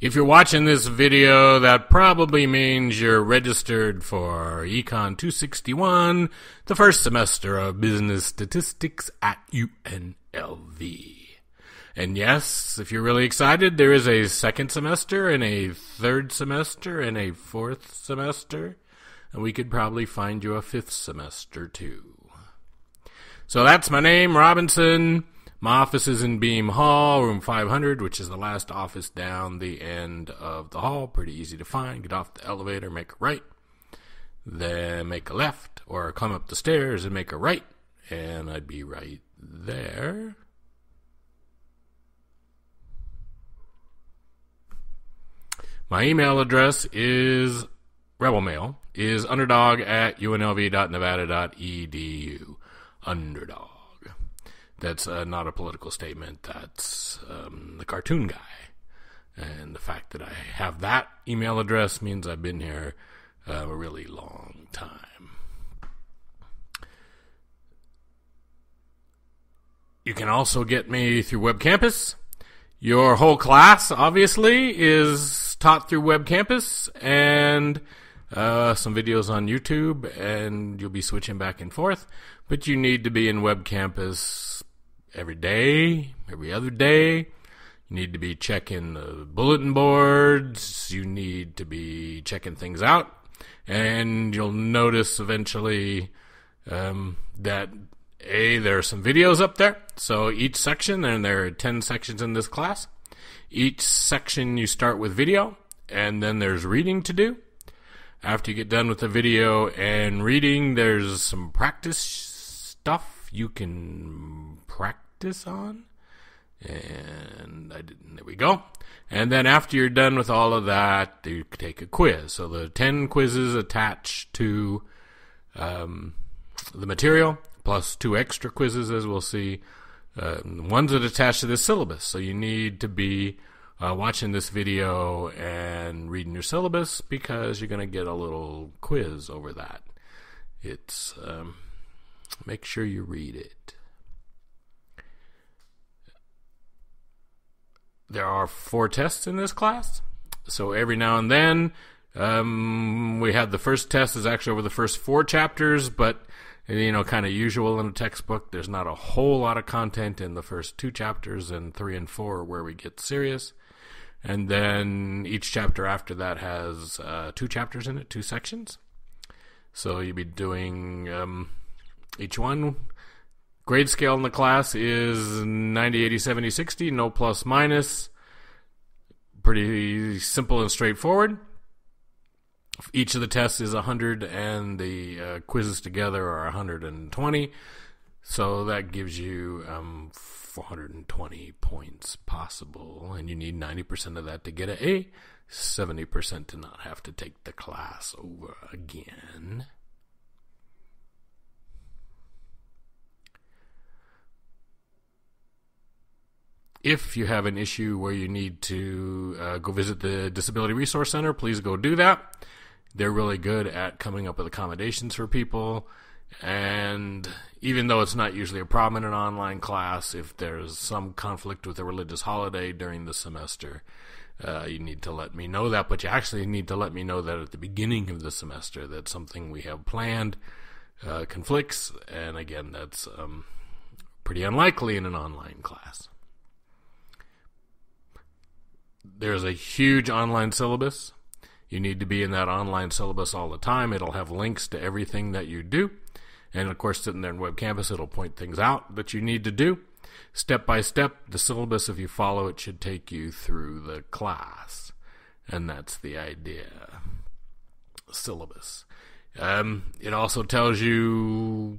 If you're watching this video, that probably means you're registered for Econ 261, the first semester of Business Statistics at UNLV. And yes, if you're really excited, there is a second semester and a third semester and a fourth semester, and we could probably find you a fifth semester too. So that's my name, Robinson. My office is in Beam Hall, room 500, which is the last office down the end of the hall. Pretty easy to find. Get off the elevator, make a right, then make a left, or come up the stairs and make a right, and I'd be right there. My email address is rebelmail, is underdog@unlv.nevada.edu. Underdog. That's not a political statement. That's the cartoon guy. And the fact that I have that email address means I've been here a really long time. You can also get me through Web Campus. Your whole class, obviously, is taught through Web Campus and some videos on YouTube, and you'll be switching back and forth. But you need to be in Web Campus every day, every other day. You need to be checking the bulletin boards. You need to be checking things out. And you'll notice eventually that, there are some videos up there. So each section, and there are 10 sections in this class, each section you start with video, and then there's reading to do. After you get done with the video and reading, there's some practice stuff you can practice on. And there we go. And then after you're done with all of that, you take a quiz. So the 10 quizzes attached to the material, plus 2 extra quizzes, as we'll see. Ones that attach to the syllabus. So you need to be watching this video and reading your syllabus, because you're going to get a little quiz over that. It's make sure you read it. There are 4 tests in this class. So every now and then, we have the first test is actually over the first 4 chapters, but kind of usual in a textbook, there's not a whole lot of content in the first 2 chapters, and 3 and 4 are where we get serious. And then each chapter after that has 2 chapters in it, 2 sections. So you'll be doing each one. Grade scale in the class is 90, 80, 70, 60, no plus minus. Pretty simple and straightforward. Each of the tests is 100, and the quizzes together are 120. So that gives you 420 points possible, and you need 90% of that to get an A, 70% to not have to take the class over again. If you have an issue where you need to go visit the Disability Resource Center, please go do that. They're really good at coming up with accommodations for people. And even though it's not usually a problem in an online class, if there's some conflict with a religious holiday during the semester, you need to let me know that. But you actually need to let me know that at the beginning of the semester, that something we have planned conflicts. And again, that's pretty unlikely in an online class. There's a huge online syllabus. You need to be in that online syllabus all the time. It'll have links to everything that you do. And, of course, sitting there in Web Campus, it'll point things out that you need to do. Step by step, the syllabus, if you follow it, should take you through the class. And that's the idea. Syllabus. It also tells you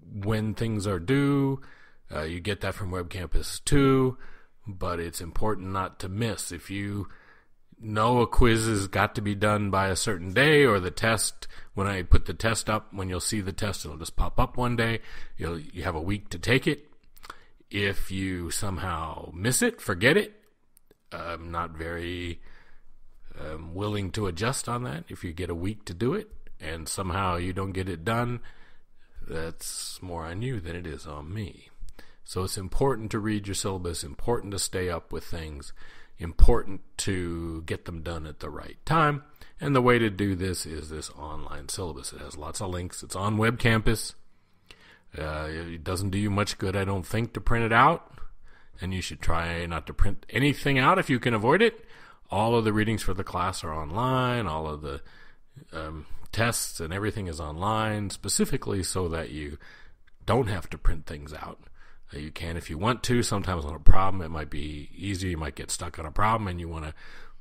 when things are due. You get that from Web Campus too. But it's important not to miss. If you know a quiz has got to be done by a certain day, or the test, when I put the test up, when you'll see the test, it'll just pop up one day. You have a week to take it. If you somehow miss it, forget it. I'm not very willing to adjust on that. If you get a week to do it and somehow you don't get it done, that's more on you than it is on me. So it's important to read your syllabus, important to stay up with things. important to get them done at the right time. And the way to do this is this online syllabus. It has lots of links. It's on Web Campus. It doesn't do you much good, I don't think, to print it out. And you should try not to print anything out if you can avoid it. All of the readings for the class are online. All of the tests and everything is online, specifically so that you don't have to print things out. You can if you want to. Sometimes on a problem, it might be easier. You might get stuck on a problem and you want to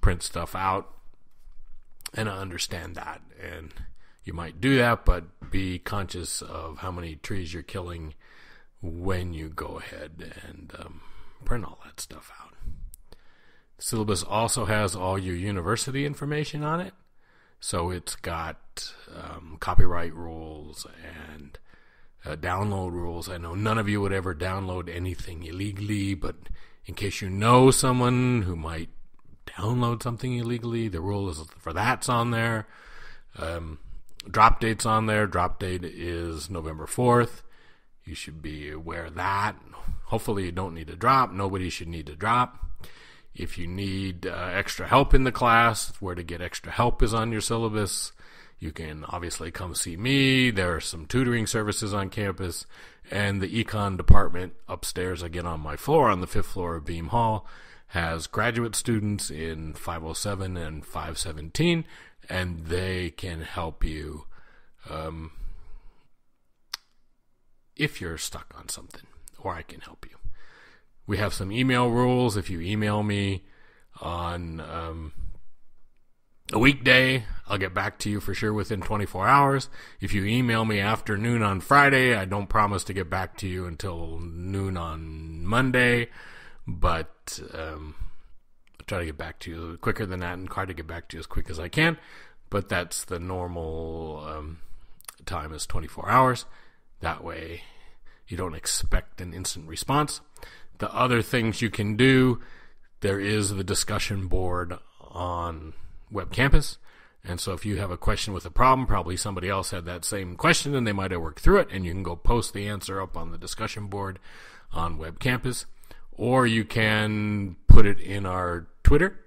print stuff out. And I understand that. And you might do that, but be conscious of how many trees you're killing when you go ahead and print all that stuff out. The syllabus also has all your university information on it. So it's got copyright rules and download rules. I know none of you would ever download anything illegally, but in case you know someone who might download something illegally, the rule is for that's on there. Drop date's on there. Drop date is November 4th. You should be aware of that. Hopefully you don't need to drop. Nobody should need to drop. If you need extra help in the class, where to get extra help is on your syllabus. You can obviously come see me. There are some tutoring services on campus. And the econ department upstairs, again on my floor, on the 5th floor of Beam Hall, has graduate students in 507 and 517, and they can help you if you're stuck on something, or I can help you. We have some email rules. If you email me on a weekday, I'll get back to you for sure within 24 hours. If you email me afternoon on Friday, I don't promise to get back to you until noon on Monday, but I'll try to get back to you quicker than that and try to get back to you as quick as I can. But that's the normal time is 24 hours. That way you don't expect an instant response. The other things you can do, there is the discussion board on Web Campus. And so if you have a question with a problem, probably somebody else had that same question and they might have worked through it, and you can go post the answer up on the discussion board on Web Campus. Or you can put it in our Twitter,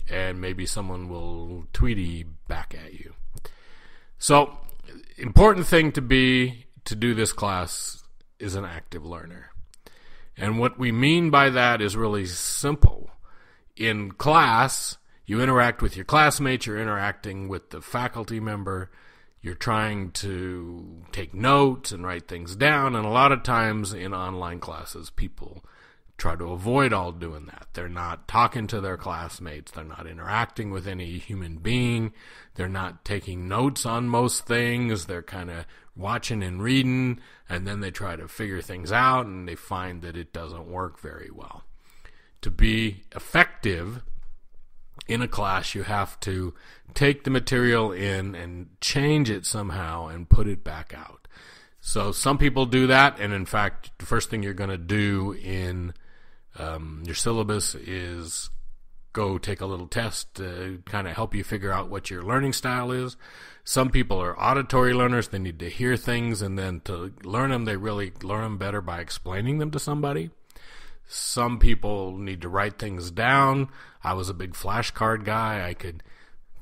and maybe someone will tweety back at you. So, important thing to do this class is an active learner. And what we mean by that is really simple. In class, you interact with your classmates, you're interacting with the faculty member, you're trying to take notes and write things down, and a lot of times in online classes, people try to avoid all doing that. They're not talking to their classmates, they're not interacting with any human being, they're not taking notes on most things, they're kind of watching and reading, and then they try to figure things out, and they find that it doesn't work very well. To be effective in a class, you have to take the material in and change it somehow and put it back out. So some people do that, and in fact, the first thing you're going to do in your syllabus is go take a little test to kind of help you figure out what your learning style is. Some people are auditory learners. They need to hear things, and then to learn them, they really learn them better by explaining them to somebody. Some people need to write things down. I was a big flashcard guy. I could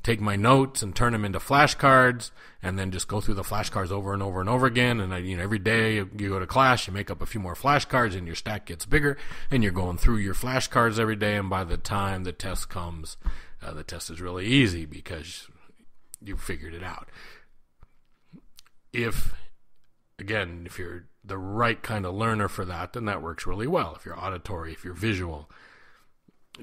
take my notes and turn them into flashcards and then just go through the flashcards over and over and over again. And every day you go to class, you make up a few more flashcards and your stack gets bigger, and you're going through your flashcards every day. And by the time the test comes, the test is really easy because you figured it out. If you're the right kind of learner for that, then that works really well. If you're auditory, if you're visual,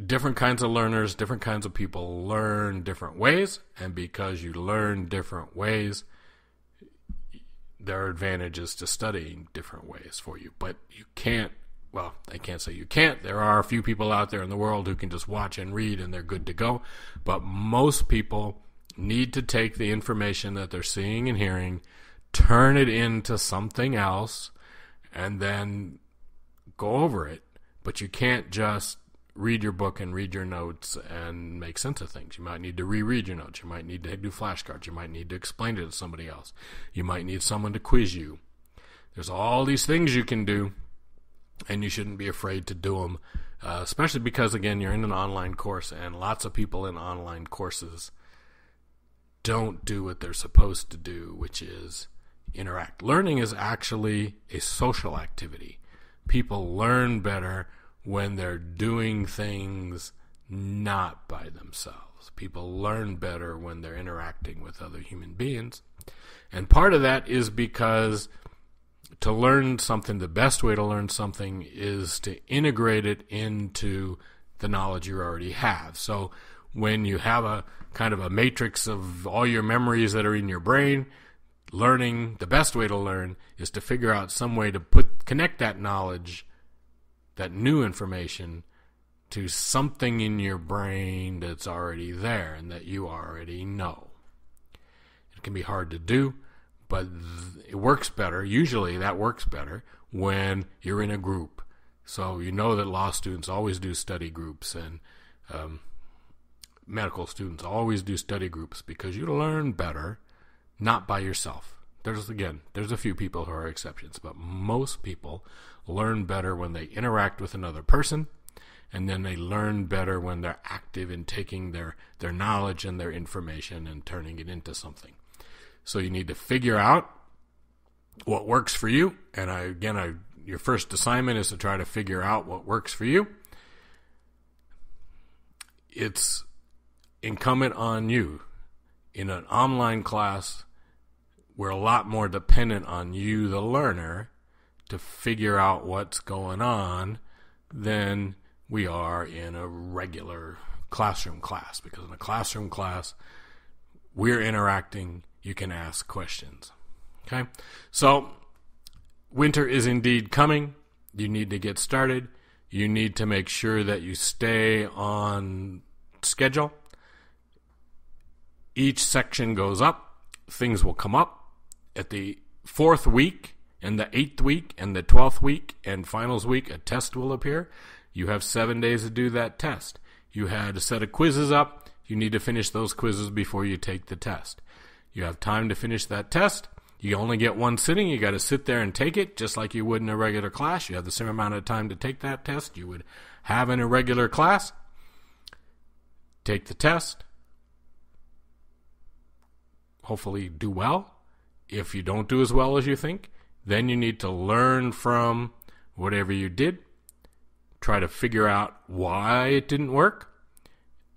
different kinds of learners, different kinds of people learn different ways, and because you learn different ways, there are advantages to studying different ways for you. But you can't, well, I can't say you can't. There are a few people out there in the world who can just watch and read and they're good to go. But most people need to take the information that they're seeing and hearing, turn it into something else, and then go over it. But you can't just read your book and read your notes and make sense of things. You might need to reread your notes. You might need to do flashcards. You might need to explain it to somebody else. You might need someone to quiz you. There's all these things you can do, and you shouldn't be afraid to do them, especially because, again, you're in an online course, and lots of people in online courses don't do what they're supposed to do, which is interact. Learning is actually a social activity. People learn better when they're doing things not by themselves. People learn better when they're interacting with other human beings. And part of that is because to learn something, the best way to learn something is to integrate it into the knowledge you already have. So when you have a kind of a matrix of all your memories that are in your brain, learning, the best way to learn is to figure out some way to connect that knowledge, that new information, to something in your brain that's already there and that you already know. It can be hard to do, but it works better. Usually that works better when you're in a group. So you know that law students always do study groups, and medical students always do study groups, because you learn better not by yourself. There's a few people who are exceptions, but most people learn better when they interact with another person, and then they learn better when they're active in taking their knowledge and their information and turning it into something. So you need to figure out what works for you, and your first assignment is to try to figure out what works for you. It's incumbent on you. In an online class, we're a lot more dependent on you, the learner, to figure out what's going on than we are in a regular classroom class. Because in a classroom class, we're interacting, you can ask questions. Okay? So, winter is indeed coming. You need to get started. You need to make sure that you stay on schedule. Each section goes up. Things will come up. At the 4th week, and the 8th week, and the 12th week, and finals week, a test will appear. You have 7 days to do that test. You had a set of quizzes up. You need to finish those quizzes before you take the test. You have time to finish that test. You only get one sitting. You got to sit there and take it, just like you would in a regular class. You have the same amount of time to take that test you would have in a regular class. Take the test. Hopefully do well. If you don't do as well as you think, then you need to learn from whatever you did, try to figure out why it didn't work,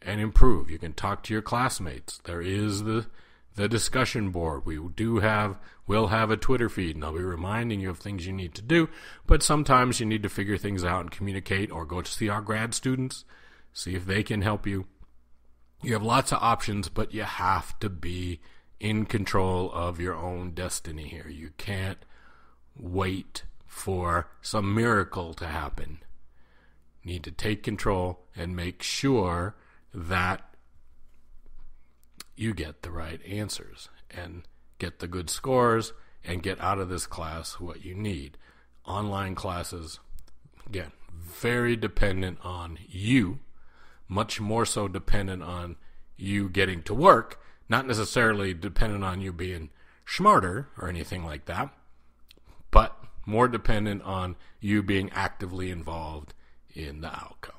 and improve. You can talk to your classmates. There is the discussion board. We'll have a Twitter feed, and I'll be reminding you of things you need to do, but sometimes you need to figure things out and communicate, or go to see our grad students, see if they can help you. You have lots of options, but you have to be in control of your own destiny here. You can't wait for some miracle to happen. You need to take control and make sure that you get the right answers and get the good scores and get out of this class what you need. Online classes, again, very dependent on you, much more so dependent on you getting to work, not necessarily dependent on you being smarter or anything like that, but more dependent on you being actively involved in the outcome.